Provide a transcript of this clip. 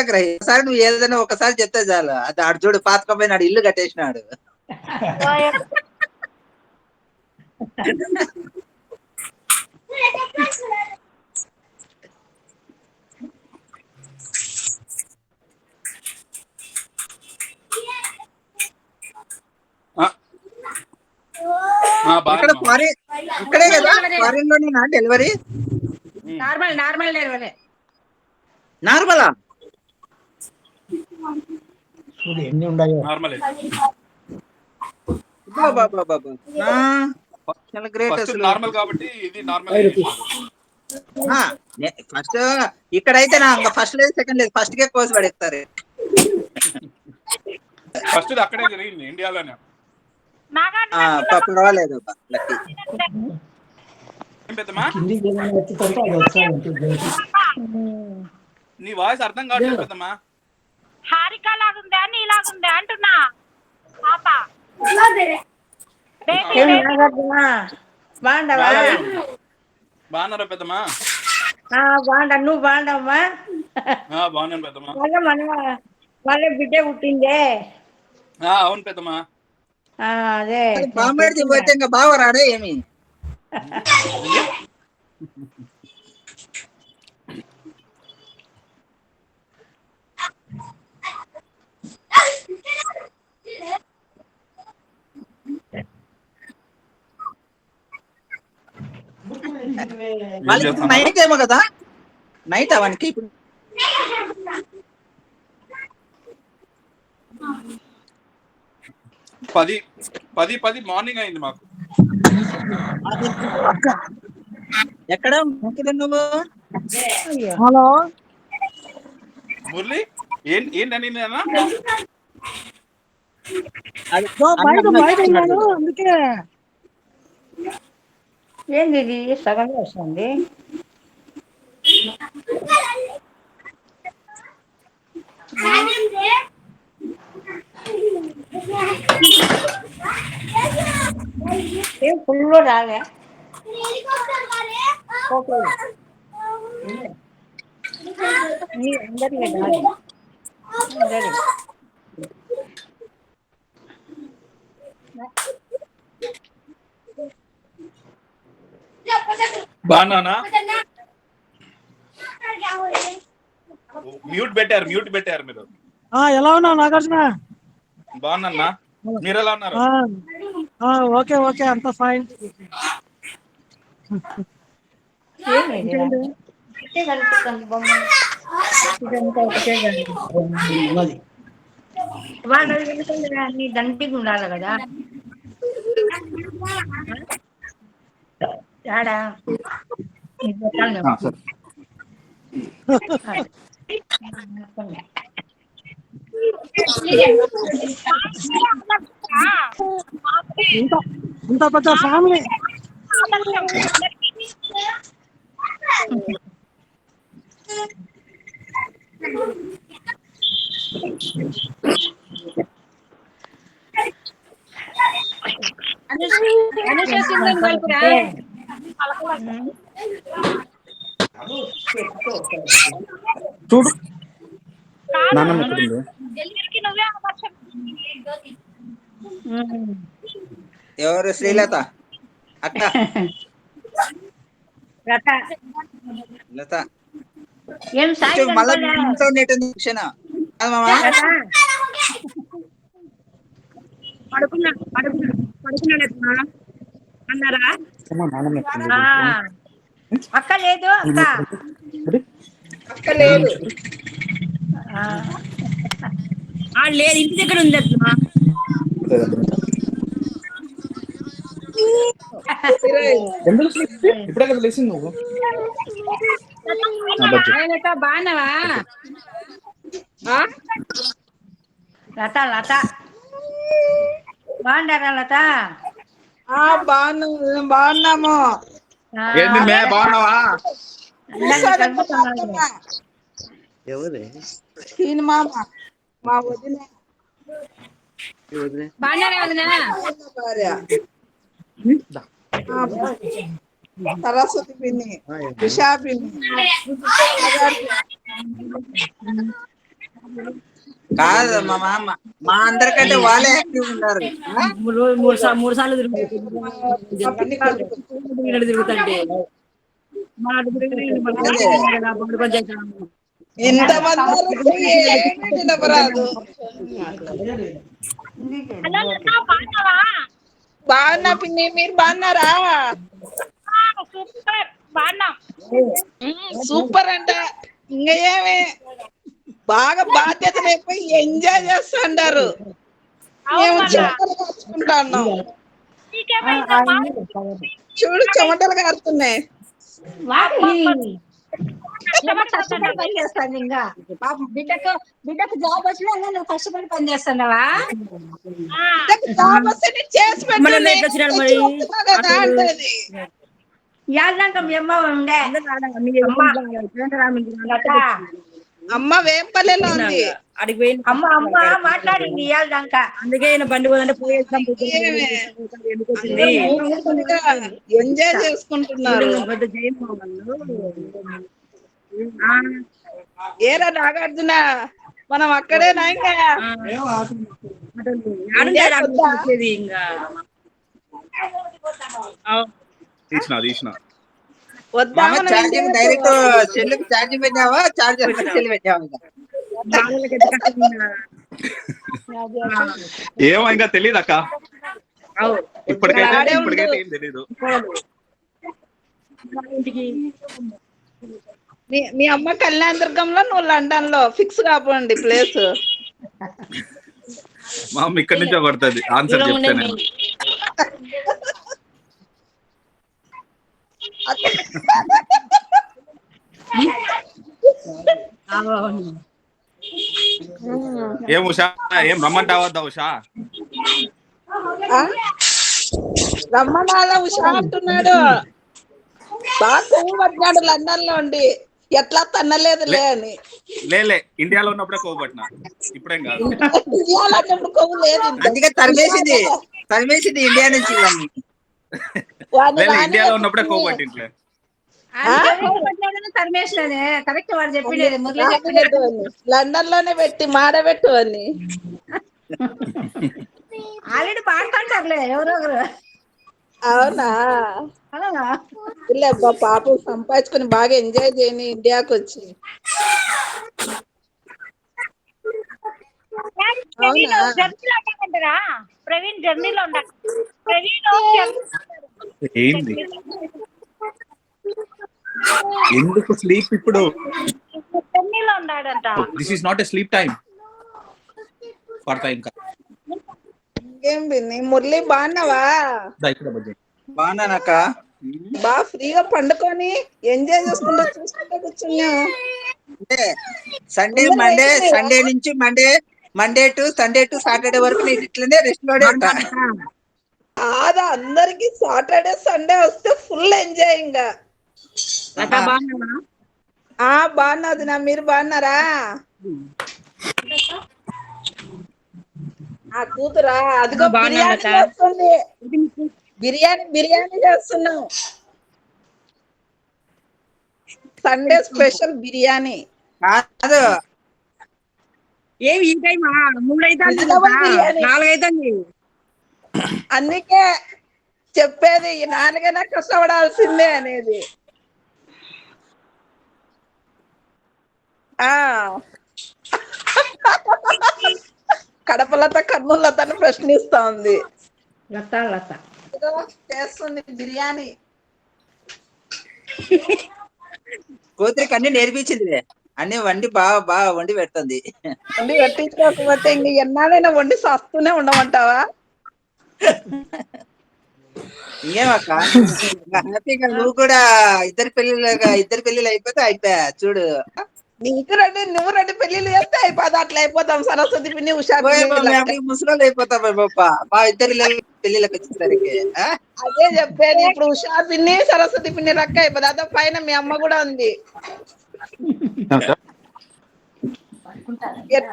ఒకసారి నువ్వు ఏదైనా ఒకసారి చెప్తే చాలు. అది ఆడు చూడు పాతకపోయినాడు, ఇల్లు కట్టేసినాడు. ఇక్కడే కదా, ఫారిన్ లోనేనా డెలివరీ? Normal delivery. నార్మలా? ఎన్ని ఉన్నాయో చాలా గ్రేట్ అసలు. నార్మల్ కాబట్టి ఇది నార్మల్. ఫస్ట్ ఇక్కడైతే నా ఫస్ట్ లేదు సెకండ్ లేదు, ఫస్ట్ కే కోసి పడేస్తారు. ఫస్ట్ అక్కడే జరిగింది ఇండియాలోనే. పర్వాలేదు. నీ వాయిస్ అర్థం కావట్లేదు పెద్దమ్మా. హారిక లాగుందా నీలాగుందా అంటున్నా. పాప బాగున్నారా పెద్దమ్మా? బాగుంటా. నువ్వు బాగుంటావమ్మా? బాగున్నాను పెద్దమ్మా. వాళ్ళ బిడ్డ పుట్టిందే. అవును పెద్దమ్మా. అదే బామ్మడిది పోతే ఇంకా బాగా రాడే ఏమి? నైట్ ఏమో కదా, నైట్ అవన్నీ ఇప్పుడు. పది మార్నింగ్ అయింది మాకు. ఎక్కడ నువ్వు? హలో మురళి, ఏంటని అందుకే ఏంది ఇది సగం వస్తుంది. ఏం ఫుల్ రాలే. బాగున్నానా? మ్యూట్ పెట్టారు మీరు. ఎలా ఉన్నావు నాగార్జున? బాగున్నా. మీరు ఎలా ఉన్నారు? ఓకే ఓకే, అంత ఫైన్. వాళ్ళు అన్ని దండిగా ఉండాలి కదా. యాడా ఇంత పెద్ద ఫ్యామిలీ. చూడు ఎవరు? శ్రీలత అక్క. లత మళ్ళా ఇంట్లో అన్నారా? అక్క లేదు, అక్క లేదు, లేదు, ఇంటి దగ్గర ఉంది అట్లా. ఇప్పుడే కదా లేచింది నువ్వు. బాగున్నావా? లత బాగుంటారా? లత బాగున్నాము. ఏంటి మే బాగున్నావా? ఎవరే? మామ మా వదిన. సరస్వతి పిన్ని, విశా పిన్ని, కాదు మా మామ, మా అందరికంటే వాళ్ళే యాక్టివ్ ఉన్నారు. ఆ? మూడు సార్లు తిరుగుతుంటే మా అదే. ఇంతమంది ఏమి వినపరాదు. బాగున్నా పిన్ని, మీరు బాగున్నారా? సూపర్ బాగున్నాం. సూపర్ అంట. ఇంకా ఏమి బాగా బాధ్యత అయిపోయి ఎంజాయ్ చేస్తుంటారు. మేము చెమటలు కాచుకుంటున్నాం. చూడు చెమటలు కారుతున్నాయి. కష్టపడి పని చేస్తాను. ఇంకా పాపం బిడ్డకు జాబ్ వచ్చినా ఇంకా నువ్వు కష్టపడి పని చేస్తున్నావా? జాబ్ వస్తే నేను చేసి పెట్టాను, తెచ్చి వస్తున్నా కదా అంటది. యాదంక మీ అమ్మ ఉండే అమ్మ వేంపల్లెలో ఉంది. అమ్మ అమ్మ మాట్లాడింది ఇయాలదాక. అందుకే బండి పోదంటే ఏమి? ఎంజాయ్ చేసుకుంటున్నారు. ఏరా నాగార్జున, మనం అక్కడేనా ఇంకా తీసిన వద్దా? మామ మనం ఛార్జింగ్ ఇండియాకి డైరెక్ట్ పోవాలి. సెల్లుకి ఛార్జింగ్ పెట్టావా, ఛార్జర్ సెల్ పెట్టావా? ఏమో ఇంకా తెలియదు అక్క. ఇప్పటికైతే ఏం తెలీదు. మీ అమ్మ కళ్యాణ దుర్గంలో, నువ్వు లండన్ లో ఫిక్స్ కాపోండి ప్లేస్. మా అమ్మ ఇక్కడి నుంచో కొడుతుంది ఆన్సర్ చెప్తే నేను. ఏం ఉషా, ఏం రమ్మంటావా ఉషా? రమ్మనాల ఉషా అంటున్నాడు. బాగా కొవ్వు పట్టినాడు లండన్ లో ఉండి, ఎట్లా తన్నలేదులే అని. లేలే, ఇండియాలో ఉన్నప్పుడే కోపట్టినా, ఇప్పుడేం కాదు. ఇండియాలో ఉన్నప్పుడు కొవ్వు లేదు. అందుకే తరిమేసింది ఇండియా నుంచి ఇవన్నీ. ఇండియాలో ఉన్నప్పుడే కోపట్టింట్లే. తరిమేసినదే కరెక్ట్. వాడు చెప్పిండేది మురళి చెప్పిండేది. లండన్ లోనే పెట్టి మాడబెట్టు అని. ఆల్రెడీ పాడుతుంటారులే ఎవరొకరు. అవునా? ఇలా పాప సంపాదించుకుని బాగా ఎంజాయ్ చేయని ఇండియాకి వచ్చి. ప్రవీణ్ జర్నీలో ఉండ. ఏంది ఎందుకు స్లీప్ ఇప్పుడు? జర్నీలో ఉన్నాడంట. This is not a sleep time. పడతా ఇంకా. ఏం బిన్ని, మురళి బాగున్నావా? బాగున్నానక్క. బాగా ఫ్రీగా పండుకొని ఎంజాయ్ చేసుకుంటూ చూసుకుంటూ కూర్చున్నావు. అంటే సండే నుంచి మండే టు సాటర్డే వరకు నేను ఇట్లనే రెస్ట్ లోనే ఉంటా. కాదా, అందరికి సాటర్డే సండే వస్తే ఫుల్ ఎంజాయ్. ఇంకా బాగున్నది నా. మీరు బాగున్నారా? ఆ కూతురా అదిగో బిర్యానీ చేస్తుంది. బిర్యానీ చేస్తున్నాం. Sunday special biryani. కాదు, ఏమి ఈ టైమా? 3 అవుతుంది, 4 అవుతుంది. అందుకే చెప్పేది, ఈ నాన్నగైనా కష్టపడాల్సిందే అనేది. కడపలత కర్నూలతను ప్రశ్నిస్తా ఉంది. లత చేస్తుంది బిర్యానీ. కూతురికి అన్ని నేర్పించింది, అన్ని వండి బాగా వండి పెడుతుంది. వండి పెట్టించుకోకపోతే ఇంక ఎన్నాళ్ళైనా వండి సస్తూనే ఉండమంటావా? ఇంకేమక్క, హ్యాపీగా నువ్వు కూడా ఇద్దరు పెళ్ళిళ్ళు అయిపోయా చూడు. నువ్వు రెండు పెళ్లిళ్ళు చేస్తే అయిపోదు. అట్లా అయిపోతాం. సరస్వతి పిన్ని, ఉషా ముసలోళ్ళు అయిపోతాం మా ఇద్దరు పెళ్లిళ్ళకి వచ్చేసరికి. అదే చెప్పేది. ఇప్పుడు ఉషా పిన్ని, సరస్వతి పిన్ని రక్క అయిపోతుంది. అదో పైన మీ అమ్మ కూడా ఉంది.